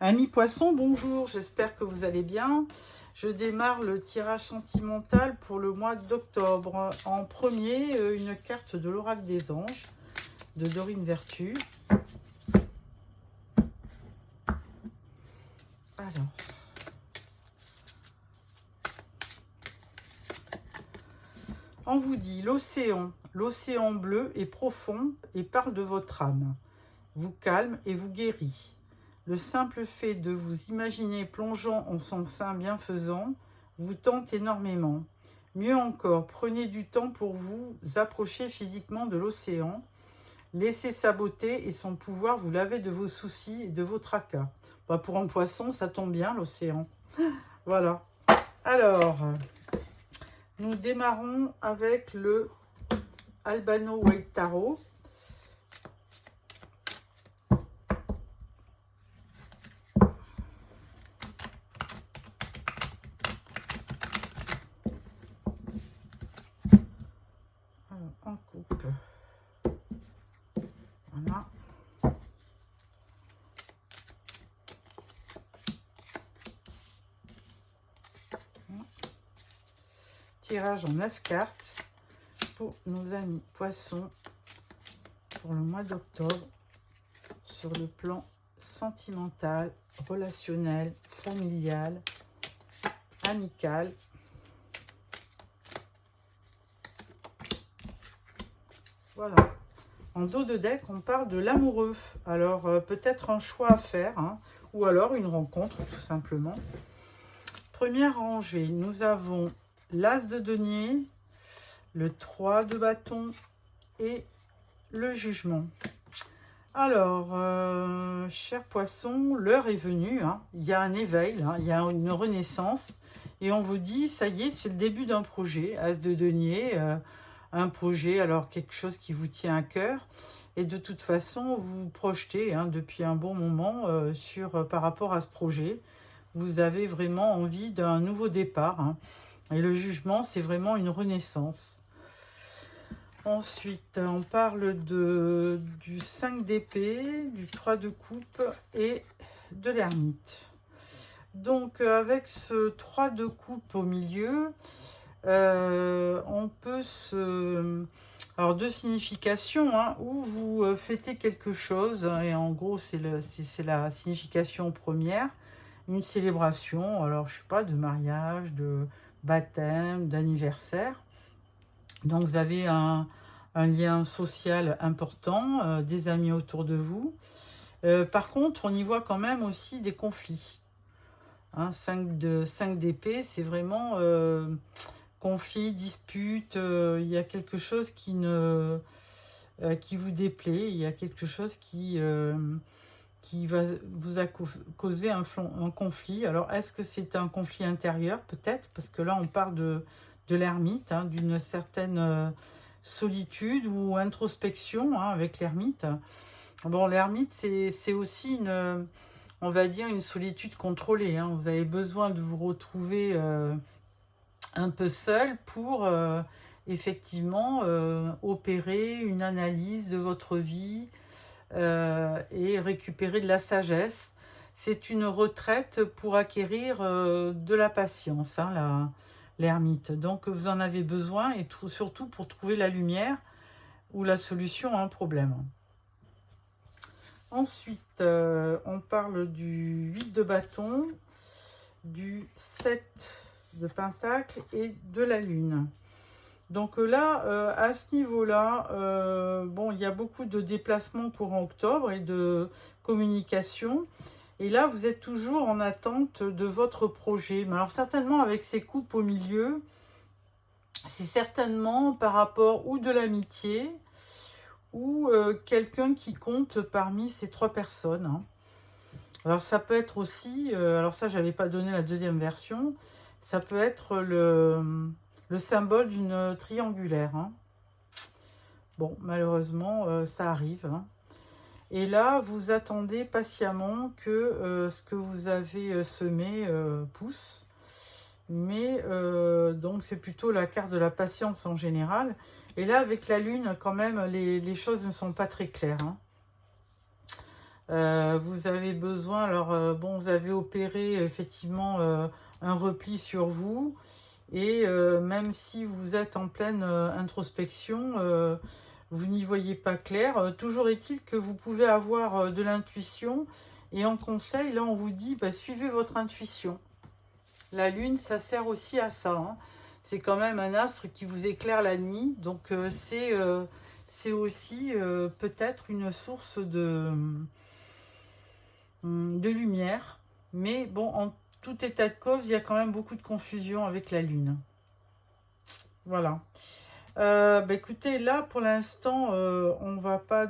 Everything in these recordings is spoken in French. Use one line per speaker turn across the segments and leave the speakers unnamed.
Amis poissons, bonjour, j'espère que vous allez bien. Je démarre le tirage sentimental pour le mois d'octobre. En premier, une carte de l'Oracle des Anges de Dorine Vertu. Alors, on vous dit l'océan bleu est profond et parle de votre âme, vous calme et vous guérit. Le simple fait de vous imaginer plongeant en son sein bienfaisant vous tente énormément. Mieux encore, prenez du temps pour vous approcher physiquement de l'océan. Laissez sa beauté et son pouvoir vous laver de vos soucis et de vos tracas. Pour un poisson, ça tombe bien, l'océan. Voilà. Alors, nous démarrons avec le Albano White Tarot. On coupe. Voilà. Tirage en 9 cartes pour nos amis poissons pour le mois d'octobre sur le plan sentimental, relationnel, familial, amical. Voilà. En dos de deck, on parle de l'amoureux. Alors, peut-être un choix à faire, hein, ou alors une rencontre, tout simplement. Première rangée, nous avons l'As de denier, le 3 de bâton et le jugement. Alors, chers poissons, l'heure est venue. Hein. Il y a un éveil, hein, il y a une renaissance. Et on vous dit, ça y est, c'est le début d'un projet. As de denier, un projet, alors quelque chose qui vous tient à cœur. Et de toute façon, vous vous projetez hein, depuis un bon moment par rapport à ce projet. Vous avez vraiment envie d'un nouveau départ. Hein. Et le jugement, c'est vraiment une renaissance. Ensuite, on parle du 5 d'épée, du 3 de coupe et de l'ermite. Donc, avec ce 3 de coupe au milieu, on peut se... Alors, deux significations, hein, où vous fêtez quelque chose, et en gros, c'est la signification première, une célébration, alors, je sais pas, de mariage, de baptême, d'anniversaire. Donc, vous avez un lien social important, des amis autour de vous. Par contre, on y voit quand même aussi des conflits. Hein, 5 d'épée, c'est vraiment conflit, dispute. Il y a quelque chose qui vous déplaît. Il y a quelque chose qui va vous causer un conflit. Alors, est-ce que c'est un conflit intérieur? Peut-être, parce que là, on parle de l'ermite, hein, d'une certaine solitude ou introspection hein, avec l'ermite. Bon, l'ermite, c'est aussi on va dire, une solitude contrôlée. Hein. Vous avez besoin de vous retrouver un peu seul pour effectivement opérer une analyse de votre vie et récupérer de la sagesse. C'est une retraite pour acquérir de la patience, hein, l'ermite. Donc, vous en avez besoin et surtout pour trouver la lumière ou la solution à un problème. Ensuite, on parle du 8 de bâton, du 7 de pentacle et de la lune. Donc là, à ce niveau-là, bon, il y a beaucoup de déplacements courant octobre et de communication. Et là, vous êtes toujours en attente de votre projet. Mais alors certainement avec ces coupes au milieu, c'est certainement par rapport ou de l'amitié ou quelqu'un qui compte parmi ces 3 personnes. Hein. Alors ça peut être aussi, alors ça j'avais pas donné la deuxième version, ça peut être le symbole d'une triangulaire. Hein. Bon, malheureusement, ça arrive. Hein. Et là, vous attendez patiemment que ce que vous avez semé pousse. Mais donc c'est plutôt la carte de la patience en général. Et là, avec la lune, quand même, les choses ne sont pas très claires. Hein. Vous avez besoin, alors bon, vous avez opéré effectivement un repli sur vous, et même si vous êtes en pleine introspection, vous n'y voyez pas clair. Toujours est-il que vous pouvez avoir de l'intuition, et en conseil, là on vous dit, bah, suivez votre intuition. La lune, ça sert aussi à ça, hein. C'est quand même un astre qui vous éclaire la nuit, donc c'est aussi peut-être une source de lumière. Mais bon, en tout état de cause, il y a quand même beaucoup de confusion avec la lune. Voilà. Bah écoutez, là pour l'instant, on voit pas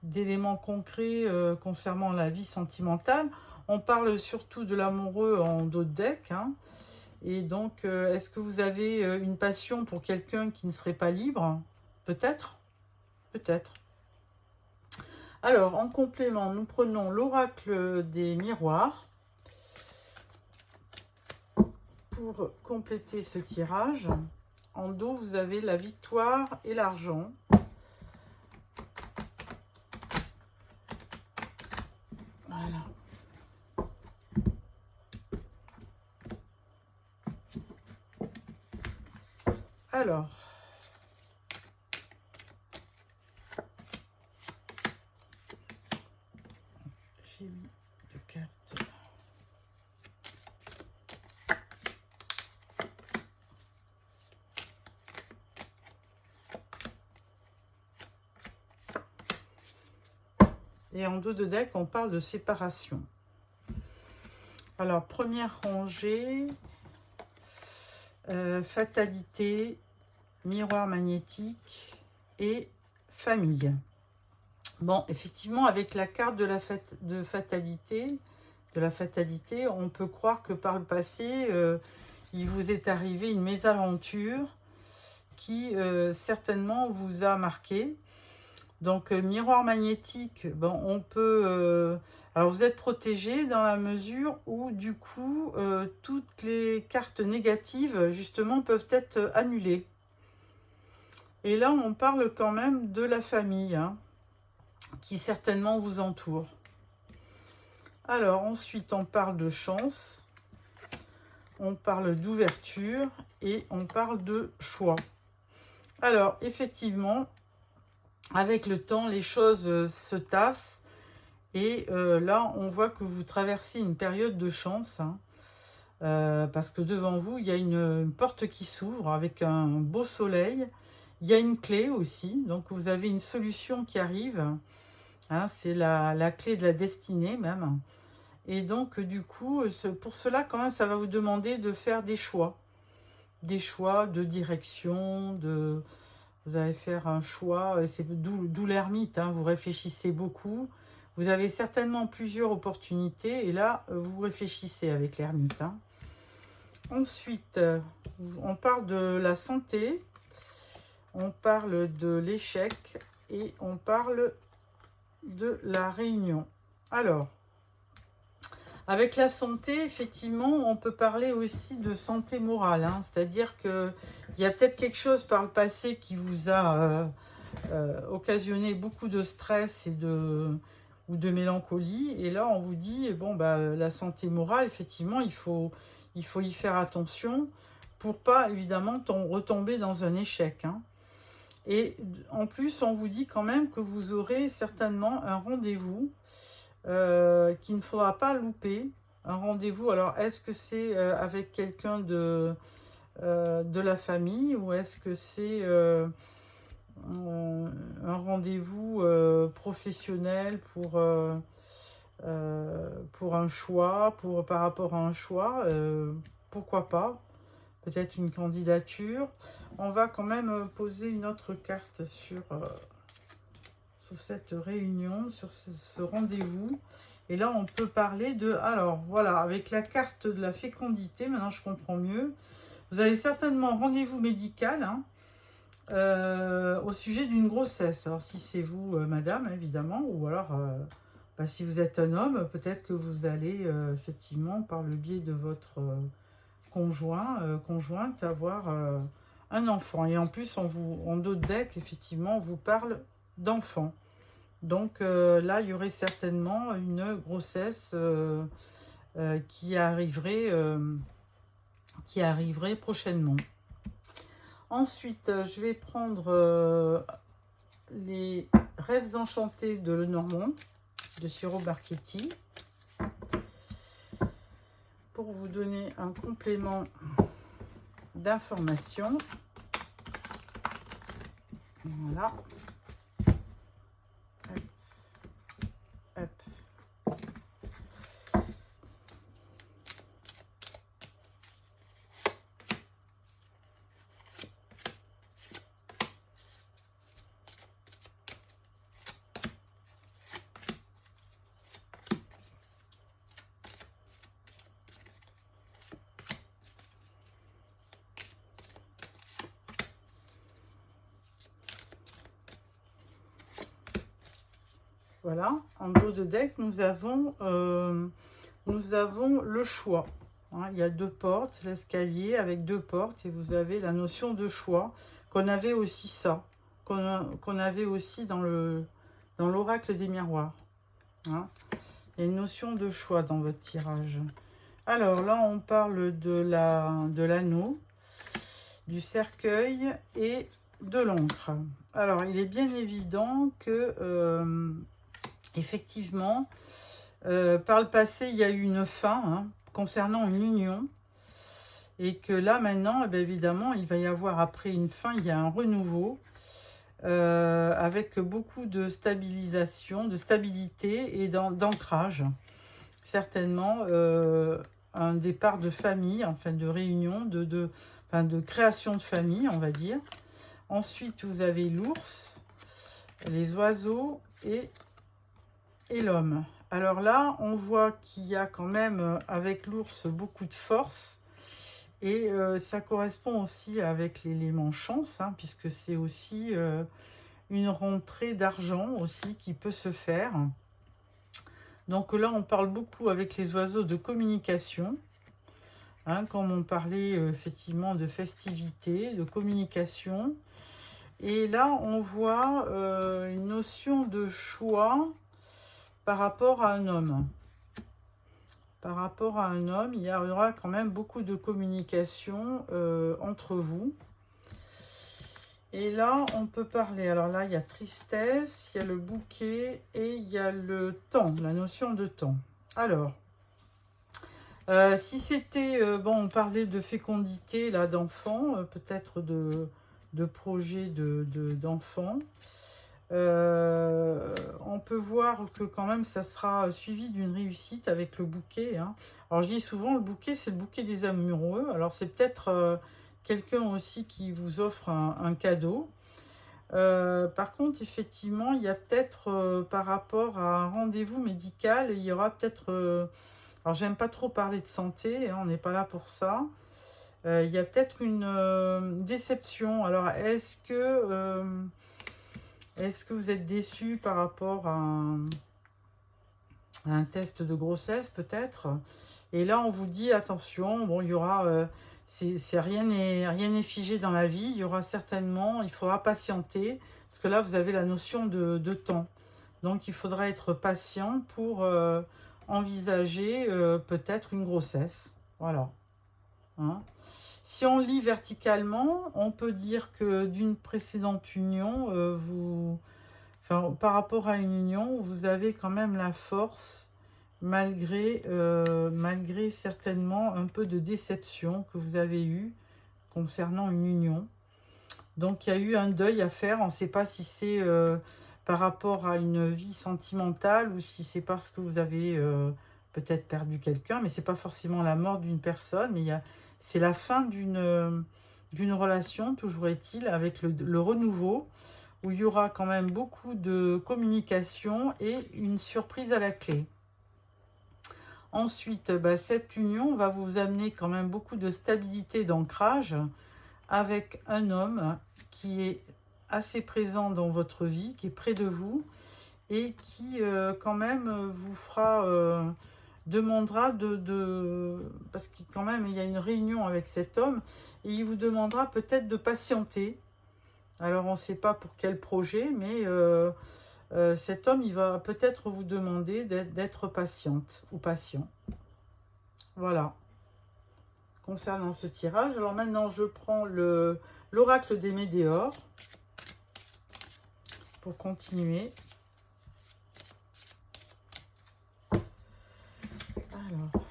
d'éléments concrets concernant la vie sentimentale. On parle surtout de l'amoureux en dos de deck, hein. Et donc, est-ce que vous avez une passion pour quelqu'un qui ne serait pas libre? Peut-être, peut-être. Alors, en complément, nous prenons l'oracle des miroirs pour compléter ce tirage. En dos, vous avez la victoire et l'argent. Voilà. Alors, j'ai mis deux cartes. Et en dos de deck, on parle de séparation. Alors, première rangée, fatalité, miroir magnétique et famille. Bon, effectivement, avec la carte de la fatalité, on peut croire que par le passé, il vous est arrivé une mésaventure qui certainement vous a marqué. Donc, miroir magnétique, bon, on peut... alors, vous êtes protégé dans la mesure où, du coup, toutes les cartes négatives, justement, peuvent être annulées. Et là, on parle quand même de la famille, hein, qui certainement vous entoure. Alors, ensuite, on parle de chance, on parle d'ouverture et on parle de choix. Alors, effectivement, avec le temps, les choses se tassent. Et là, on voit que vous traversez une période de chance, hein, parce que devant vous, il y a une porte qui s'ouvre avec un beau soleil. Il y a une clé aussi, donc vous avez une solution qui arrive, hein, c'est la clé de la destinée même. Et donc, du coup, pour cela, quand même, ça va vous demander de faire des choix de direction, vous allez faire un choix, c'est d'où l'ermite, hein, vous réfléchissez beaucoup. Vous avez certainement plusieurs opportunités et là, vous réfléchissez avec l'ermite, hein. Ensuite, on parle de la santé, on parle de l'échec et on parle de la réunion. Alors, avec la santé, effectivement, on peut parler aussi de santé morale, hein, c'est-à-dire qu'il y a peut-être quelque chose par le passé qui vous a occasionné beaucoup de stress ou de mélancolie. Et là, on vous dit, bon, bah, la santé morale, effectivement, il faut y faire attention pour pas, évidemment, retomber dans un échec, hein. Et en plus, on vous dit quand même que vous aurez certainement un rendez-vous qu'il ne faudra pas louper. Un rendez-vous, alors est-ce que c'est avec quelqu'un de la famille ou est-ce que c'est un rendez-vous professionnel pour un choix, par rapport à un choix, pourquoi pas, peut-être une candidature. On va quand même poser une autre carte sur cette réunion, sur ce rendez-vous. Et là, on peut parler de... Alors, voilà, avec la carte de la fécondité, maintenant je comprends mieux. Vous avez certainement rendez-vous médical, hein, au sujet d'une grossesse. Alors, si c'est vous, madame, évidemment, ou alors, bah, si vous êtes un homme, peut-être que vous allez, effectivement, par le biais de votre conjointe, avoir un enfant. Et en plus, en dos de deck, effectivement, on vous parle d'enfant. Donc là, il y aurait certainement une grossesse qui arriverait prochainement. Ensuite, je vais prendre les rêves enchantés de Lenormand, de Siro Marchetti, pour vous donner un complément d'information. Voilà. Hop, hop. Voilà, en dos de deck, nous avons le choix. Hein, il y a 2 portes, l'escalier avec 2 portes, et vous avez la notion de choix, qu'on avait aussi ça, qu'on avait aussi dans l'oracle des miroirs. Hein. Il y a une notion de choix dans votre tirage. Alors là, on parle de l'anneau, du cercueil et de l'encre. Alors, il est bien évident que... effectivement, par le passé, il y a eu une fin concernant une union. Et que là, maintenant, bien évidemment, il va y avoir, après une fin, il y a un renouveau. Avec beaucoup de stabilisation, de stabilité et d'ancrage. Certainement, un départ de famille, enfin de réunion, de création de famille, on va dire. Ensuite, vous avez l'ours, les oiseaux et l'homme. Alors là, on voit qu'il y a quand même avec l'ours beaucoup de force et ça correspond aussi avec l'élément chance, hein, puisque c'est aussi une rentrée d'argent aussi qui peut se faire. Donc là, on parle beaucoup avec les oiseaux de communication, hein, comme on parlait effectivement de festivité, de communication. Et là, on voit une notion de choix par rapport à un homme. Par rapport à un homme, il y aura quand même beaucoup de communication entre vous. Et là, on peut parler. Alors là, il y a tristesse, il y a le bouquet et il y a le temps, la notion de temps. Alors, si c'était... bon, on parlait de fécondité, là, d'enfants, peut-être de projets d'enfants. On peut voir que quand même ça sera suivi d'une réussite avec le bouquet. Hein. Alors je dis souvent le bouquet, c'est le bouquet des amoureux. Alors c'est peut-être quelqu'un aussi qui vous offre un cadeau. Par contre, effectivement, il y a peut-être par rapport à un rendez-vous médical, il y aura peut-être... alors j'aime pas trop parler de santé, hein, on n'est pas là pour ça. Il y a peut-être une déception. Alors est-ce que vous êtes déçu par rapport à un test de grossesse peut-être? Et là, on vous dit, attention, bon, il y aura... rien n'est figé dans la vie. Il y aura certainement... Il faudra patienter. Parce que là, vous avez la notion de temps. Donc, il faudra être patient pour envisager peut-être une grossesse. Voilà. Hein. Si on lit verticalement, on peut dire que d'une précédente union, par rapport à une union, vous avez quand même la force, malgré certainement un peu de déception que vous avez eue concernant une union. Donc il y a eu un deuil à faire. On ne sait pas si c'est par rapport à une vie sentimentale ou si c'est parce que vous avez peut-être perdu quelqu'un, mais c'est pas forcément la mort d'une personne, mais c'est la fin d'une relation, toujours est-il, avec le renouveau, où il y aura quand même beaucoup de communication et une surprise à la clé. Ensuite, cette union va vous amener quand même beaucoup de stabilité, d'ancrage, avec un homme qui est assez présent dans votre vie, qui est près de vous, et qui quand même vous fera... demandera parce qu'il quand même il y a une réunion avec cet homme et il vous demandera peut-être de patienter. Alors on ne sait pas pour quel projet, mais cet homme, il va peut-être vous demander d'être patiente ou patient. Voilà, concernant ce tirage. Alors maintenant, je prends l'oracle des Médéors pour continuer. Alors,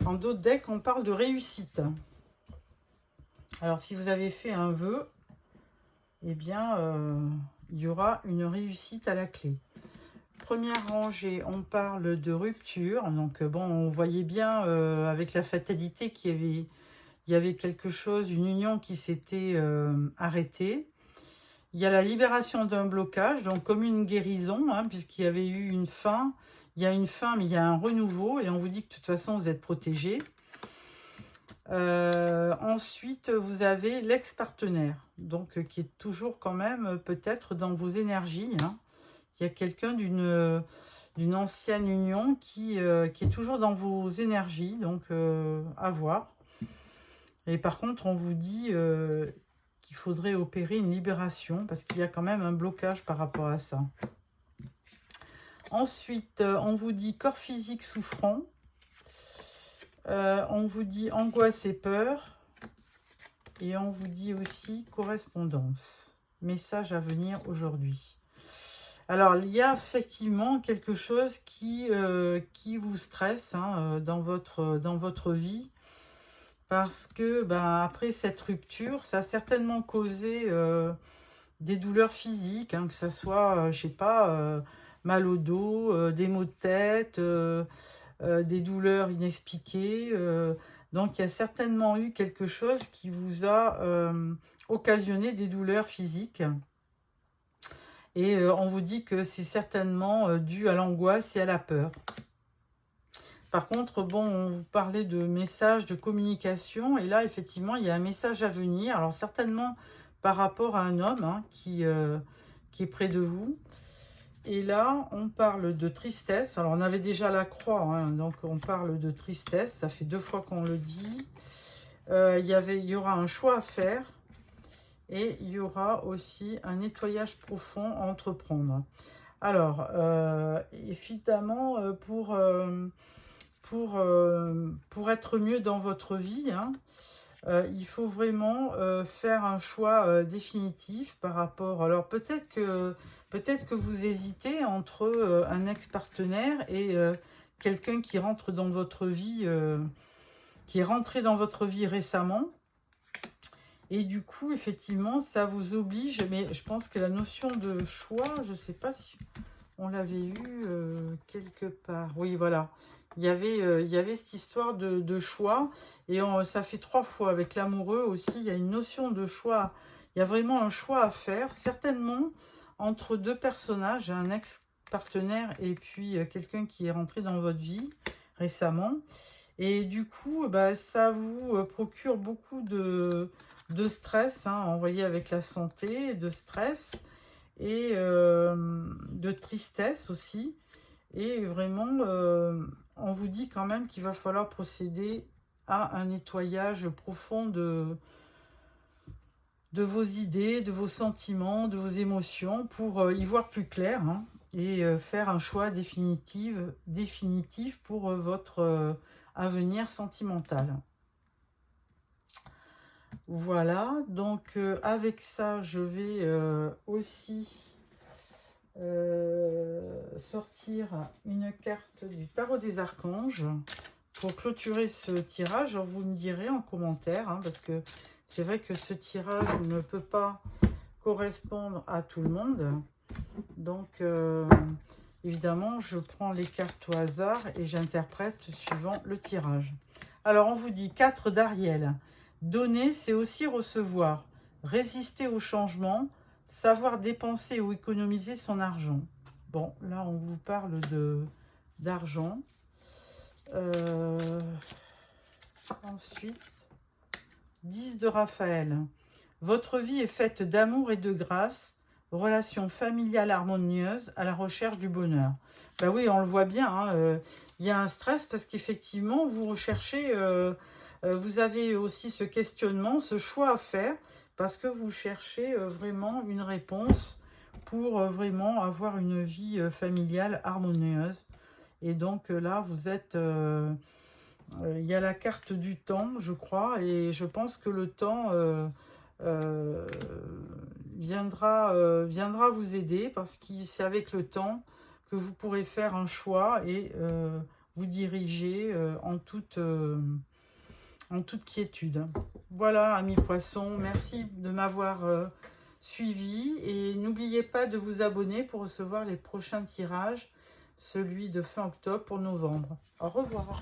en d'autres decks, on parle de réussite. Alors, si vous avez fait un vœu, eh bien, il y aura une réussite à la clé. Première rangée, on parle de rupture. Donc, bon, on voyait bien avec la fatalité qu'il y avait quelque chose, une union qui s'était arrêtée. Il y a la libération d'un blocage, donc comme une guérison, hein, puisqu'il y avait eu une fin. Il y a une fin, mais il y a un renouveau, et on vous dit que de toute façon, vous êtes protégé. Ensuite, vous avez l'ex-partenaire, donc qui est toujours quand même peut-être dans vos énergies. Hein. Il y a quelqu'un d'une ancienne union qui est toujours dans vos énergies, donc à voir. Et par contre, on vous dit qu'il faudrait opérer une libération, parce qu'il y a quand même un blocage par rapport à ça. Ensuite, on vous dit corps physique souffrant. On vous dit angoisse et peur. Et on vous dit aussi correspondance. Message à venir aujourd'hui. Alors, il y a effectivement quelque chose qui vous stresse hein, dans votre vie. Parce que après cette rupture, ça a certainement causé des douleurs physiques. Hein, que ça soit, je sais pas, mal au dos, des maux de tête, des douleurs inexpliquées. Donc, il y a certainement eu quelque chose qui vous a occasionné des douleurs physiques. Et on vous dit que c'est certainement dû à l'angoisse et à la peur. Par contre, bon, on vous parlait de messages de communication. Et là, effectivement, il y a un message à venir. Alors, certainement par rapport à un homme hein, qui est près de vous. Et là, on parle de tristesse. Alors, on avait déjà la croix, hein, donc on parle de tristesse. Ça fait 2 fois qu'on le dit. Il y aura un choix à faire. Et il y aura aussi un nettoyage profond à entreprendre. Alors, évidemment, pour être mieux dans votre vie, hein, il faut vraiment faire un choix définitif par rapport... Alors, peut-être que vous hésitez entre un ex-partenaire et quelqu'un qui rentre dans votre vie, qui est rentré dans votre vie récemment. Et du coup, effectivement, ça vous oblige, mais je pense que la notion de choix, je ne sais pas si on l'avait eu quelque part. Oui, voilà. Il y avait cette histoire de choix, et ça fait 3 fois. Avec l'amoureux aussi, il y a une notion de choix. Il y a vraiment un choix à faire, certainement entre 2 personnages, un ex-partenaire et puis quelqu'un qui est rentré dans votre vie récemment. Et du coup, ça vous procure beaucoup de stress, hein, envoyé avec la santé, de stress et de tristesse aussi. Et vraiment, on vous dit quand même qu'il va falloir procéder à un nettoyage profond de vos idées, de vos sentiments, de vos émotions pour y voir plus clair hein, et faire un choix définitif pour votre avenir sentimental. Voilà, donc avec ça, je vais aussi sortir une carte du tarot des archanges pour clôturer ce tirage. Alors, vous me direz en commentaire, hein, parce que c'est vrai que ce tirage ne peut pas correspondre à tout le monde. Donc, évidemment, je prends les cartes au hasard et j'interprète suivant le tirage. Alors, on vous dit 4 d'Ariel. Donner, c'est aussi recevoir. Résister au changement, savoir dépenser ou économiser son argent. Bon, là, on vous parle d'argent. Ensuite, 10 de Raphaël. Votre vie est faite d'amour et de grâce, relation familiale harmonieuse à la recherche du bonheur. Ben oui, on le voit bien, hein, y a un stress parce qu'effectivement, vous recherchez, vous avez aussi ce questionnement, ce choix à faire, parce que vous cherchez vraiment une réponse pour vraiment avoir une vie familiale harmonieuse. Et donc là, vous êtes... il y a la carte du temps, je crois, et je pense que le temps viendra vous aider, parce que c'est avec le temps que vous pourrez faire un choix et vous diriger en toute quiétude. Voilà, amis poissons, merci de m'avoir suivi, et n'oubliez pas de vous abonner pour recevoir les prochains tirages, celui de fin octobre pour novembre. Au revoir.